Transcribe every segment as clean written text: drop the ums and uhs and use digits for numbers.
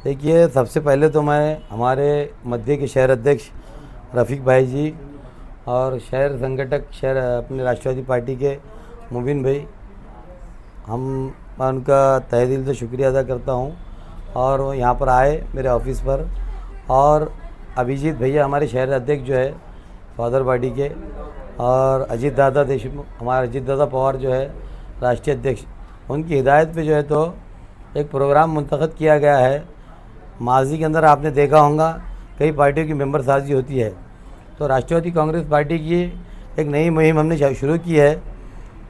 देखिए, सबसे पहले तो मैं हमारे मध्य के शहर अध्यक्ष रफ़ीक भाई जी और शहर संगठक शहर अपने राष्ट्रवादी पार्टी के मुबीन भाई, मैं उनका तहे दिल से शुक्रिया अदा करता हूं। और वो यहाँ पर आए मेरे ऑफिस पर। और अभिजीत भैया हमारे शहर अध्यक्ष जो है फादर पार्टी के, और अजीत दादा देशमुख, हमारे अजीत दादा पवार जो है राष्ट्रीय अध्यक्ष, उनकी हिदायत पे जो है तो एक प्रोग्राम मुंतखब किया गया है। माजी के अंदर आपने देखा होगा कई पार्टियों की मेंबर साजी होती है, तो राष्ट्रवादी कांग्रेस पार्टी की एक नई मुहिम हमने शुरू की है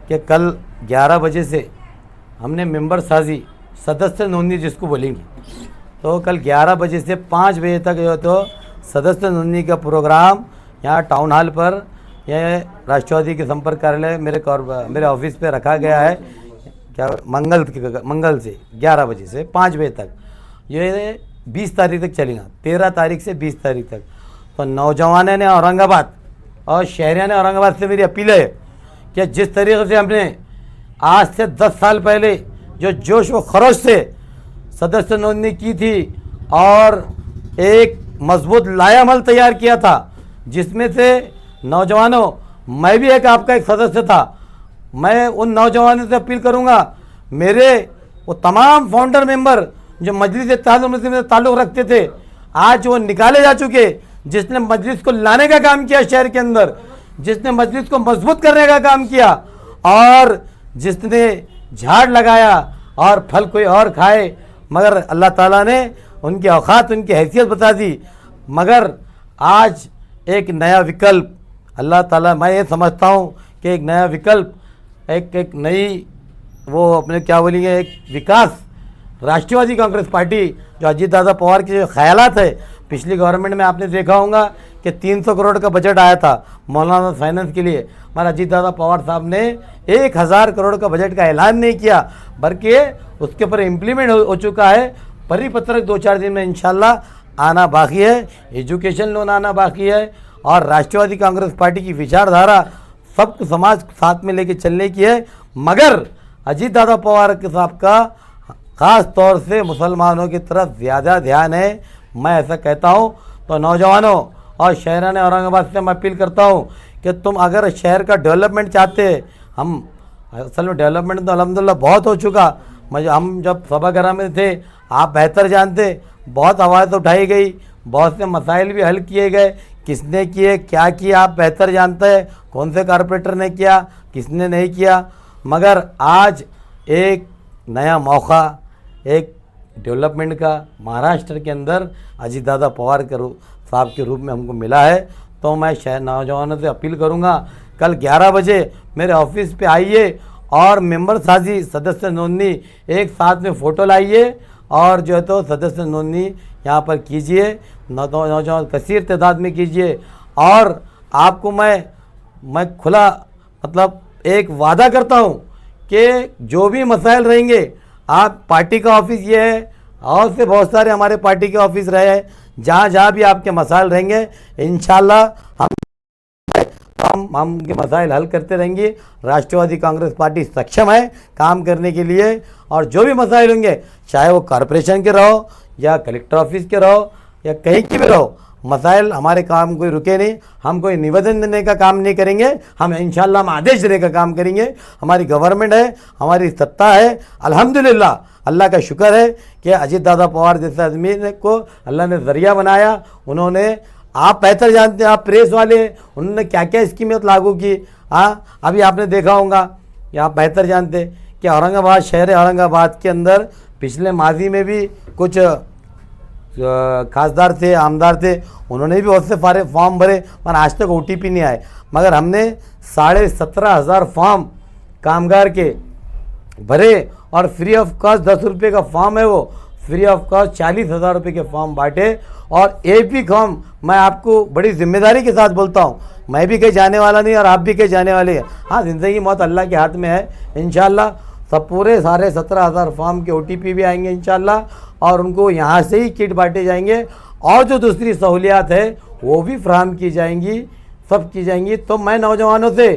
कि कल 11 बजे से हमने मेंबर साजी, सदस्य नोंदनी जिसको बोलेंगे, तो कल 11 बजे से 5 बजे तक जो तो सदस्य नोंदनी का प्रोग्राम यहाँ टाउन हॉल पर, यह राष्ट्रवादी के संपर्क कार्यालय मेरे ऑफिस पे रखा गया है। क्या मंगल से 11 बजे से 5 बजे तक, ये 20 तारीख तक चलेगा, 13 तारीख से 20 तारीख तक। तो नौजवानों ने औरंगाबाद और शहरिया ने औरंगाबाद से मेरी अपील है कि जिस तरीके से हमने आज से 10 साल पहले जो जोश व खरोश से सदस्य नोंदनी की थी और एक मजबूत लायामल तैयार किया था, जिसमें से नौजवानों, मैं भी एक आपका एक सदस्य था, मैं उन नौजवानों से अपील करूंगा, मेरे वो तमाम फाउंडर मेंबर जो मजलिस से ताल्लुक़ रखते थे, आज वो निकाले जा चुके। जिसने मजलिस को लाने का काम किया शहर के अंदर, जिसने मजलिस को मजबूत करने का काम किया, और जिसने झाड़ लगाया और फल कोई और खाए, मगर अल्लाह ताला ने उनकी औकात, उनकी हैसियत बता दी। मगर आज एक नया विकल्प अल्लाह ताला, मैं ये समझता हूँ कि एक नया विकल्प, एक नई वो अपने क्या बोलेंगे, एक विकास राष्ट्रवादी कांग्रेस पार्टी जो अजीत दादा पवार के जो ख्यालात है, पिछली गवर्नमेंट में आपने देखा होगा कि 300 करोड़ का बजट आया था मौलाना फाइनेंस के लिए, मगर अजीत दादा पवार साहब ने 1000 करोड़ का बजट का ऐलान नहीं किया, बल्कि उसके ऊपर इम्प्लीमेंट हो चुका है। परिपत्रक 2-4 दिन में इंशाल्लाह आना बाकी है, एजुकेशन लोन आना बाकी है, और राष्ट्रवादी कांग्रेस पार्टी की विचारधारा सबको समाज साथ में लेके चलने की है। मगर अजीत दादा पवार के साहब का ख़ास तौर से मुसलमानों की तरफ ज़्यादा ध्यान है, मैं ऐसा कहता हूं। तो नौजवानों और शहरान औरंगाबाद से मैं अपील करता हूं कि तुम अगर शहर का डेवलपमेंट चाहते, हम असल में डेवलपमेंट तो अल्हम्दुलिल्लाह बहुत हो चुका, हम जब सभागार में थे आप बेहतर जानते, बहुत आवाज़ उठाई गई, बहुत से मसाइल भी हल किए गए, किसने किए क्या किया आप बेहतर जानते हैं, कौन से कारपोरेटर ने किया किसने नहीं किया। मगर आज एक नया मौका, एक डेवलपमेंट का महाराष्ट्र के अंदर अजीत दादा पवार के साहब के रूप में हमको मिला है। तो मैं शहर नौजवानों से अपील करूंगा, कल 11 बजे मेरे ऑफिस पे आइए और मेंबर साजी, सदस्य नोंदनी एक साथ में फ़ोटो लाइए और जो है तो सदस्य नोंदनी यहाँ पर कीजिए, नौजवान कसीर तादाद में कीजिए। और आपको मैं खुला मतलब एक वादा करता हूँ कि जो भी मसाइल रहेंगे, आप पार्टी का ऑफिस ये है और से बहुत सारे हमारे पार्टी के ऑफिस रहे हैं, जहाँ भी आपके मसाइल रहेंगे इंशाल्लाह हम उनके मसाइल हल करते रहेंगे। राष्ट्रवादी कांग्रेस पार्टी सक्षम है काम करने के लिए, और जो भी मसाइल होंगे, चाहे वो कॉरपोरेशन के रहो या कलेक्टर ऑफिस के रहो या कहीं के भी रहो, मसाइल हमारे काम कोई रुके नहीं। हम कोई निवेदन देने का काम नहीं करेंगे, हम इंशाल्लाह हम आदेश देने का काम करेंगे। हमारी गवर्नमेंट है, हमारी सत्ता है, अल्हम्दुलिल्लाह अल्लाह का शुक्र है कि अजीत दादा पवार जैसे आदमी को अल्लाह ने ज़रिया बनाया। उन्होंने, आप बेहतर जानते हैं, आप प्रेस वाले, उन्होंने क्या क्या स्कीमें लागू की। हाँ, अभी आपने देखा होगा, या आप बेहतर जानते कि औरंगाबाद, शहर औरंगाबाद के अंदर पिछले माजी में भी कुछ खासदार थे, आमदार थे, उन्होंने भी बहुत से सारे फॉर्म भरे, पर आज तक OTP नहीं आए। मगर हमने 17,500 फॉर्म कामगार के भरे और फ्री ऑफ कॉस्ट 10 रुपये का फॉर्म है, वो फ्री ऑफ कॉस्ट 40,000 रुपये के फॉर्म बांटे। और एक भी फॉर्म, मैं आपको बड़ी जिम्मेदारी के साथ बोलता हूँ, मैं भी कहीं जाने वाला नहीं और आप भी कहीं जाने वाले हैं। हाँ, ज़िंदगी मौत अल्लाह के हाथ में है। इंशाल्लाह सब पूरे सारे 17,000 फॉर्म के OTP भी आएंगे इंशाल्लाह, और उनको यहाँ से ही किट बांटे जाएंगे, और जो दूसरी सहूलियात है वो भी फराहम की जाएंगी, सब की जाएंगी। तो मैं नौजवानों से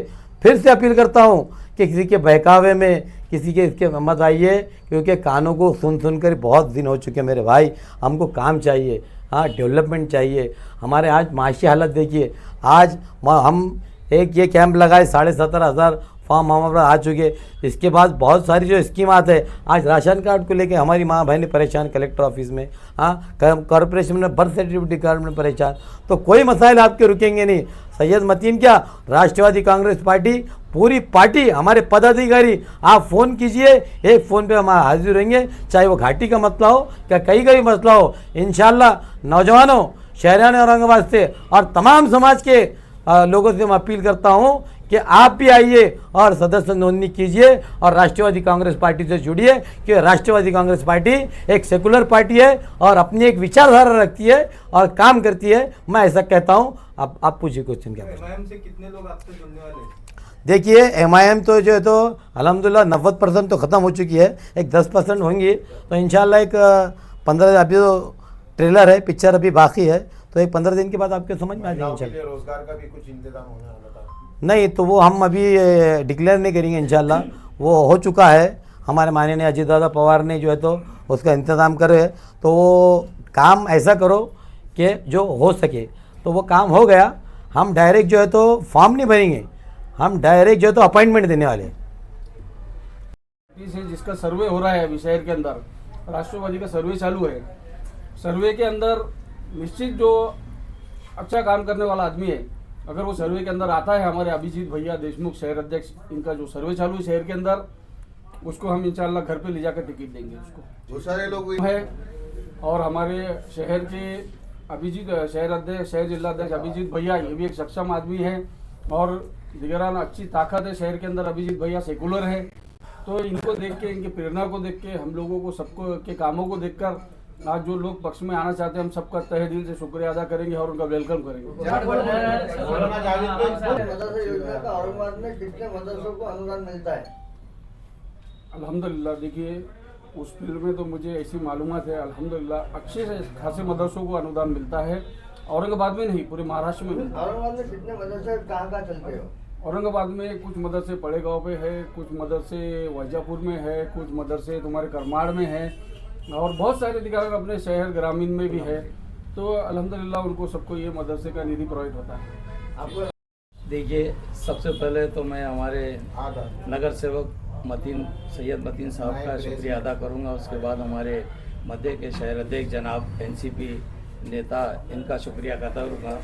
फिर से अपील करता हूँ कि किसी के बहकावे में, किसी के इसके मत आइए, क्योंकि कानों को सुन सुन कर बहुत दिन हो चुके मेरे भाई। हमको काम चाहिए, हाँ डेवलपमेंट चाहिए। हमारे आज माशी हालत देखिए, आज हम एक ये कैंप लगाए 17,500 फॉर्म हमारे आ चुके। इसके बाद बहुत सारी जो स्कीमात है, आज राशन कार्ड को लेके हमारी माँ बहनें परेशान, कलेक्टर ऑफिस में, हाँ कॉरपोरेशन में बर्थ सर्टिफिकेट कार्ड में परेशान। तो कोई मसाइल आपके रुकेंगे नहीं। सैयद मतीन क्या, राष्ट्रवादी कांग्रेस पार्टी, पूरी पार्टी, हमारे पदाधिकारी, आप फ़ोन कीजिए, एक फ़ोन पे हम हाजिर रहेंगे, चाहे वो घाटी का मसला हो या कहीं का भी मसला हो। इंशाल्लाह नौजवानों, शहरियान औरंगाबाद से और तमाम समाज के लोगों से मैं अपील करता हूं कि आप भी आइए और सदस्य नोंदणी कीजिए और राष्ट्रवादी कांग्रेस पार्टी से जुड़िए, कि राष्ट्रवादी कांग्रेस पार्टी एक सेकुलर पार्टी है और अपनी एक विचारधारा रखती है और काम करती है। मैं ऐसा कहता हूं। आप पूछिए क्वेश्चन क्या। एमआईएम से कितने लोग आपसे जुड़ने वाले हैं? देखिए एमआईएम तो जो है तो अल्हम्दुलिल्लाह 90% तो ख़त्म हो चुकी है, एक 10% होंगी। तो इंशाल्लाह एक 15, अभी तो ट्रेलर है, पिक्चर अभी बाकी है, तो एक 15 दिन के बाद आपके समझ में आ जाएंगे। रोजगार का भी कुछ इंतजाम होने वाला था? नहीं, तो वो हम अभी डिक्लेयर नहीं करेंगे इंशाल्लाह, वो हो चुका है। हमारे माननीय अजीत दादा पवार ने जो है तो उसका इंतज़ाम करे। तो वो काम ऐसा करो कि जो हो सके, तो वो काम हो गया। हम डायरेक्ट जो है तो फॉर्म नहीं भरेंगे, हम डायरेक्ट जो है तो अपॉइंटमेंट देने वाले। जिसका सर्वे हो रहा है अभी शहर के अंदर, राष्ट्रवादी का सर्वे चालू है। सर्वे के अंदर निश्चित जो अच्छा काम करने वाला आदमी है, अगर वो सर्वे के अंदर आता है, हमारे अभिजीत भैया देशमुख शहर अध्यक्ष, इनका जो सर्वे चालू है शहर के अंदर, उसको हम इंशाल्लाह घर पे ले जाकर टिकट देंगे उसको। वो सारे लोग है और हमारे शहर के अभिजीत शहर अध्यक्ष, शहर जिला अध्यक्ष अभिजीत भैया, ये भी एक सक्षम आदमी है और दिगरान अच्छी ताकत है शहर के अंदर। अभिजीत भैया सेकुलर है, तो इनको देख के, इनकी प्रेरणा को देख के, हम लोगों को सबको के कामों को देखकर आज जो लोग पक्ष में आना चाहते हैं, हम सबका तहे दिल से शुक्रिया अदा करेंगे और उनका वेलकम करेंगे। योजना का औरंगाबाद में कितने मदरसों को अनुदान मिलता है? अल्हम्दुलिल्लाह, देखिए उस फील्ड में तो मुझे ऐसी मालूमात है, अल्हम्दुलिल्लाह अच्छे से खासे मदरसों को अनुदान मिलता है। औरंगाबाद में नहीं, पूरे महाराष्ट्र में मिलता है। औरंगाबाद में कितने मदरसे कहाँ चलते हो? औरंगाबाद में कुछ मदरसे पड़े गाँव पे है, कुछ मदरसे वैजापुर में है, कुछ मदरसे तुम्हारे करमाड़ में है और बहुत सारे दिखाकर अपने शहर ग्रामीण में भी है। तो अल्हम्दुलिल्लाह उनको सबको ये मदरसे का निधि प्रोवाइड होता है। आपको देखिए, सबसे पहले तो मैं हमारे नगर सेवक सैयद मतीन साहब का शुक्रिया अदा करूंगा। उसके बाद हमारे मध्य के शहर अध्यक्ष जनाब एनसीपी नेता, इनका शुक्रिया अदा करूँगा।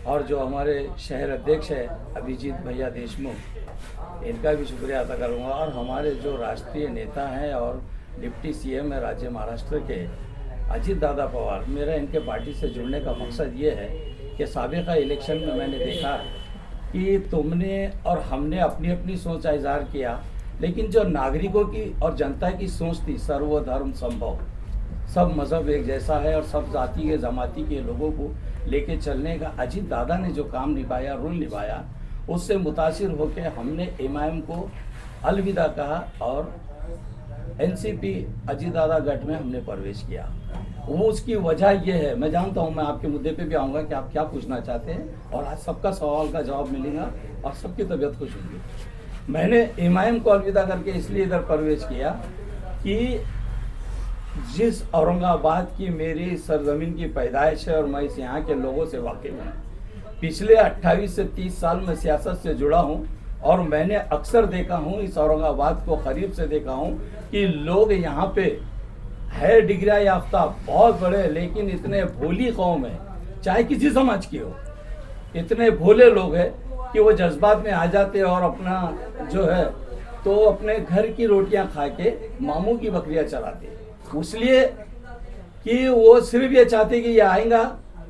और जो हमारे शहर अध्यक्ष है अभिजीत भैया देशमुख, इनका भी शुक्रिया अदा करूँगा। और हमारे जो राष्ट्रीय नेता हैं और डिप्टी सीएम है राज्य महाराष्ट्र के अजीत दादा पवार, मेरा इनके पार्टी से जुड़ने का मकसद ये है कि साबिक़ा इलेक्शन में मैंने देखा कि तुमने और हमने अपनी अपनी सोच का इजहार किया, लेकिन जो नागरिकों की और जनता की सोच थी सर्वधर्म संभव, सब मज़हब एक जैसा है और सब जाति के जमाती के लोगों को लेके चलने का अजीत दादा ने जो काम निभाया, रोल निभाया, उससे मुतासिर होकर हमने एमआईएम को अलविदा कहा और एनसीपी अजीत दादा गठ में हमने प्रवेश किया। वो उसकी वजह ये है, मैं जानता हूँ, मैं आपके मुद्दे पे भी आऊँगा कि आप क्या पूछना चाहते हैं और आज सबका सवाल का जवाब मिलेगा और सबकी तबीयत खुश होगी। मैंने एमआईएम को अलविदा करके इसलिए इधर प्रवेश किया कि जिस औरंगाबाद की मेरी सरजमीन की पैदाइश है और मैं इस यहाँ के लोगों से वाकिफ हूँ, पिछले 28 से 30 साल में सियासत से जुड़ा हूँ और मैंने अक्सर देखा हूँ, इस औरंगाबाद को करीब से देखा हूँ कि लोग यहाँ पे है डिग्रियाँ याफ्ता बहुत बड़े, लेकिन इतने भोली कौम है, चाहे किसी समाज की हो, इतने भोले लोग हैं कि वो जज्बात में आ जाते हैं और अपना जो है तो अपने घर की रोटियां खा के मामू की बकरियां चलाते हैं, इसलिए कि वो सिर्फ ये चाहते कि ये आएगा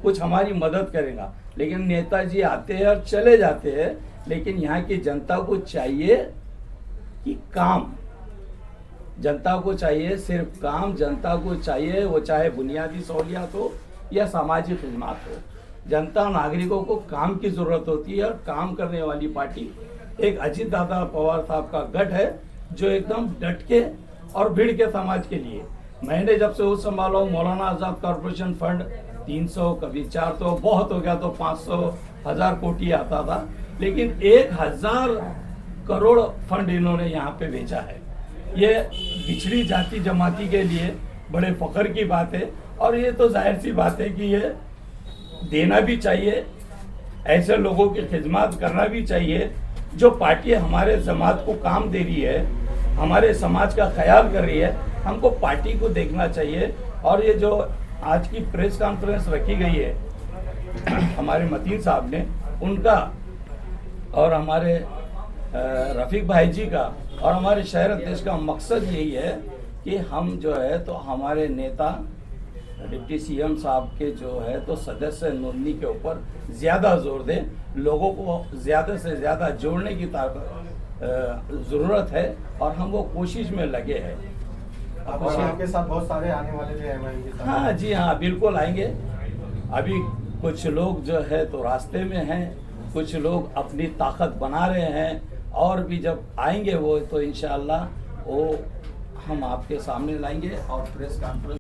कुछ हमारी मदद करेगा। लेकिन नेताजी आते हैं और चले जाते हैं, लेकिन यहाँ की जनता को चाहिए कि काम, जनता को चाहिए सिर्फ काम, जनता को चाहिए वो चाहे बुनियादी सहूलियात हो या सामाजिक खिदमत हो, जनता नागरिकों को काम की ज़रूरत होती है और काम करने वाली पार्टी एक अजीत दादा पवार साहब का गठ है जो एकदम डट के और भिड़ के समाज के लिए। मैंने जब से उस संभाला हूँ, मौलाना आज़ाद कॉरपोरेशन फंड 300 कभी 400 बहुत हो गया तो 500,000 कोटी आता था, लेकिन 1,000 करोड़ फंड इन्होंने यहाँ पे भेजा है ये पिछड़ी जाति जमाती के लिए बड़े फख्र की बात है। और ये तो जाहिर सी बात है कि ये देना भी चाहिए, ऐसे लोगों की खिदमत करना भी चाहिए। जो पार्टी हमारे जमात को काम दे रही है, हमारे समाज का ख्याल कर रही है, हमको पार्टी को देखना चाहिए। और ये जो आज की प्रेस कॉन्फ्रेंस रखी गई है हमारे मतीन साहब ने, उनका और हमारे रफ़ीक भाई जी का और हमारे शहर अध्यक्ष का मकसद यही है कि हम जो है तो हमारे नेता डिप्टी सीएम साहब के जो है तो सदस्य नोंदणी के ऊपर ज़्यादा जोर दें, लोगों को ज़्यादा से ज़्यादा जोड़ने की ज़रूरत है और हम वो कोशिश में लगे हैं। और आपके साथ बहुत सारे आने वाले भी एमआईएम के साथ। हाँ जी हाँ, बिल्कुल आएंगे। अभी कुछ लोग जो है तो रास्ते में हैं, कुछ लोग अपनी ताकत बना रहे हैं, और भी जब आएंगे वो तो इंशाअल्लाह वो हम आपके सामने लाएंगे और प्रेस कॉन्फ्रेंस